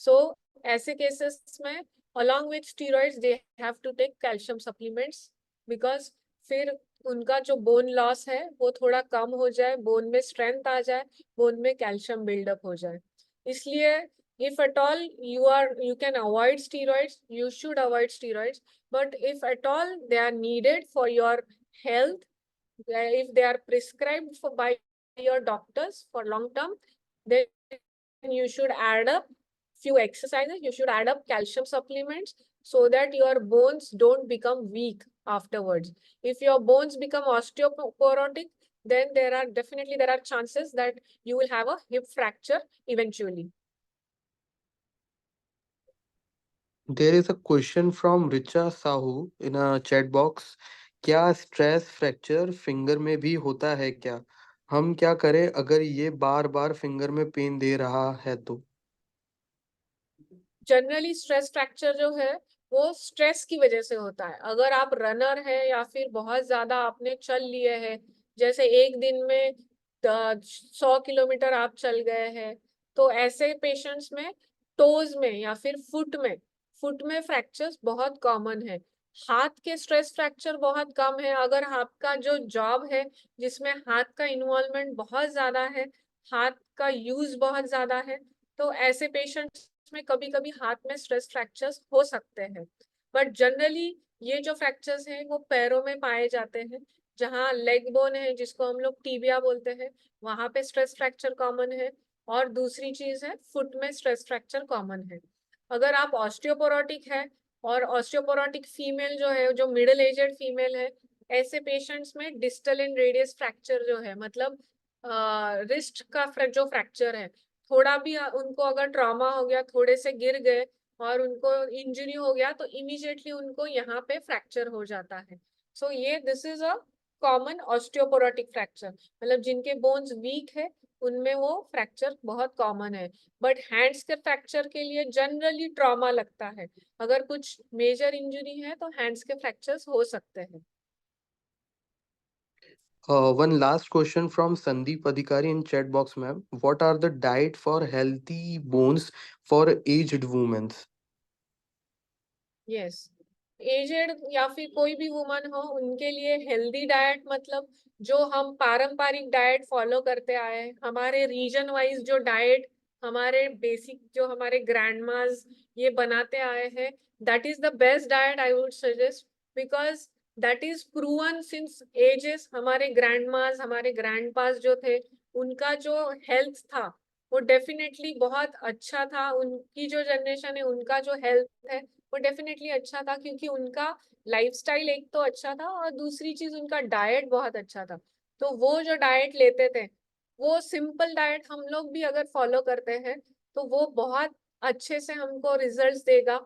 S3: सो ऐसे केसेस में along with steroids they have to take calcium supplements, because फिर उनका जो बोन लॉस है वो थोड़ा कम हो जाए, बोन में स्ट्रेंथ आ जाए, बोन में कैल्शियम बिल्डअप हो जाए. इसलिए if at all you can avoid steroids, you should avoid steroids. But if at all they are needed for your health, if they are prescribed by your doctors for long term, then you should add up few exercises, you should add up calcium supplements so that your bones don't become weak afterwards. If your bones become osteoporotic, then there are chances that you will have a hip fracture eventually.
S1: There is a question from Richa Sahu in a chat box. क्या stress fracture finger में भी होता है क्या? हम क्या करें अगर ये बार बार फिंगर में पेन दे रहा है तो?
S3: जनरली स्ट्रेस फ्रैक्चर जो है वो स्ट्रेस की वजह से होता है. अगर आप रनर है या फिर बहुत ज्यादा आपने चल लिए हैं, जैसे एक दिन में 100 किलोमीटर आप चल गए हैं, तो ऐसे पेशेंट्स में टोज में या फिर फुट में फ्रैक्चर्स बहुत कॉमन है. हाथ के स्ट्रेस फ्रैक्चर बहुत कम है. अगर आपका जो जॉब है जिसमें हाथ का इन्वॉल्वमेंट बहुत ज्यादा है, हाथ का यूज बहुत ज्यादा है, तो ऐसे पेशेंट्स में कभी कभी हाथ में स्ट्रेस फ्रैक्चर्स हो सकते हैं. बट जनरली ये जो फ्रैक्चर्स हैं वो पैरों में पाए जाते हैं, जहाँ लेग बोन है जिसको हम लोग टीबिया बोलते हैं, वहां पे स्ट्रेस फ्रैक्चर कॉमन है. और दूसरी चीज है, फुट में स्ट्रेस फ्रैक्चर कॉमन है. अगर आप ऑस्टियोपोरोटिक है, और ऑस्टियोपोरोटिक फीमेल जो है, जो मिडिल एजेड फीमेल है, ऐसे पेशेंट्स में डिस्टल एंड रेडियस फ्रैक्चर जो है, मतलब रिस्ट का जो फ्रैक्चर है, थोड़ा भी उनको अगर ट्रॉमा हो गया, थोड़े से गिर गए और उनको इंजरी हो गया, तो इमीडिएटली उनको यहाँ पे फ्रैक्चर हो जाता है. सो ये this is a common osteoporotic fracture, मतलब जिनके बोन्स वीक है उनमें वो फ्रैक्चर बहुत कॉमन है. बट हैंड्स के फ्रैक्चर के लिए जनरली ट्रॉमा लगता है. अगर कुछ मेजर इंजरी है तो हैंड्स के फ्रैक्चर्स हो सकते हैं.
S1: One last question from Sandeep Adhikari in chat box, ma'am. What are the diet for healthy bones for aged women?
S3: Yes, aged या फिर कोई भी वुमन हो, उनके लिए हेल्दी डाइट मतलब जो हम पारंपरिक डाइट फॉलो करते आए हैं, हमारे रीजन वाइज जो डाइट, हमारे बेसिक जो हमारे ग्रैंडमास ये बनाते आए हैं, that is the best diet I would suggest, because that is proven since ages. हमारे ग्रैंडमास, हमारे ग्रैंडपास जो थे, उनका जो हेल्थ था वो डेफिनेटली बहुत अच्छा था. उनकी जो जनरेशन है उनका जो हेल्थ है वो डेफिनेटली अच्छा था, क्योंकि उनका लाइफस्टाइल एक तो अच्छा था और दूसरी चीज उनका डाइट बहुत अच्छा था. तो वो जो डाइट लेते थे, वो सिंपल डाइट हम लोग भी अगर फॉलो करते हैं तो वो बहुत अच्छे से हमको रिजल्ट्स देगा.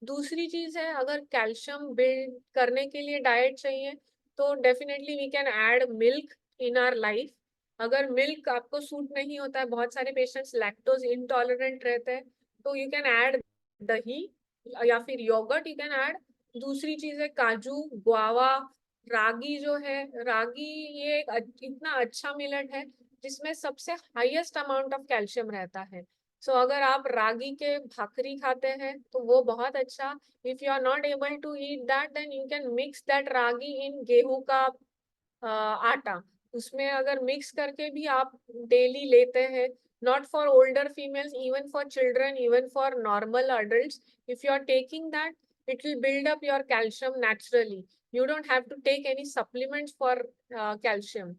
S3: दूसरी चीज है, अगर कैल्शियम बिल्ड करने के लिए डाइट चाहिए तो definitely we can add milk in our life. अगर मिल्क आपको सूट नहीं होता है, बहुत सारे पेशेंट्स लैक्टोज इंटॉलरेंट रहते हैं, तो यू कैन ऐड दही या फिर योगर्ट यू कैन ऐड। दूसरी चीज है काजू, गुआवा, रागी जो है, रागी ये एक इतना अच्छा मिलेट है जिसमें सबसे हाईएस्ट अमाउंट ऑफ कैल्शियम रहता है। सो अगर आप रागी के भाकरी खाते हैं तो वो बहुत अच्छा। If you are not able to eat that then you can mix that ragi in गेहूं का आटा, उसमें अगर मिक्स करके भी आप डेली लेते हैं, not for older females, even for children, even for normal adults, if you are taking that, it will build up your calcium naturally. You don't have to take any supplements for calcium.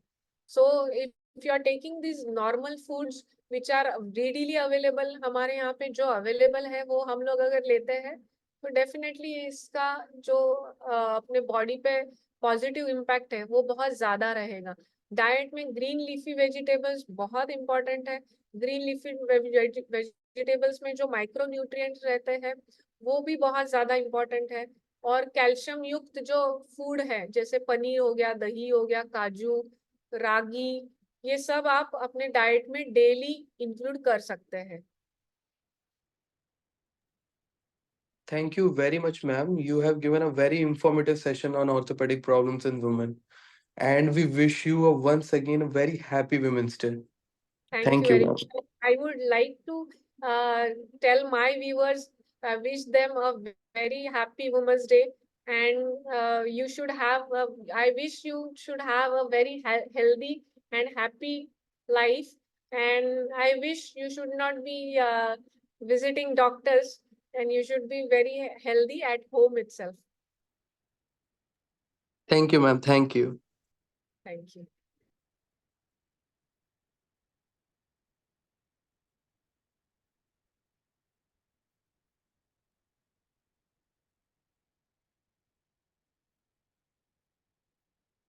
S3: So if you are taking these normal foods which are readily available, हमारे यहाँ पे जो available है वो हम लोग अगर लेते हैं तो डेफिनेटली इसका जो अपने बॉडी पे पॉजिटिव इम्पैक्ट है वो बहुत ज्यादा रहेगा। डाइट में ग्रीन लीफी वेजिटेबल्स बहुत इंपॉर्टेंट है। ग्रीन लीफी वेजिटेबल्स में जो माइक्रो न्यूट्रिएंट्स रहते हैं वो भी बहुत ज्यादा इंपॉर्टेंट है। और कैल्शियम युक्त जो फूड है जैसे पनीर हो गया, दही हो गया, काजू, रागी, ये सब आप अपने डाइट में डेली इंक्लूड कर सकते हैं।
S1: Thank you very much, ma'am. You have given a very informative session on orthopedic problems in women. And we wish you once again a very happy Women's Day.
S3: Thank
S1: Thank
S3: you
S1: you,
S3: very
S1: ma'am.
S3: much. I would like to tell my viewers, wish them a very happy Women's Day, and you should have. I wish you should have a very healthy and happy life, and I wish you should not be visiting doctors, and you should be very healthy at home itself.
S1: Thank you, ma'am. Thank you.
S3: Thank you.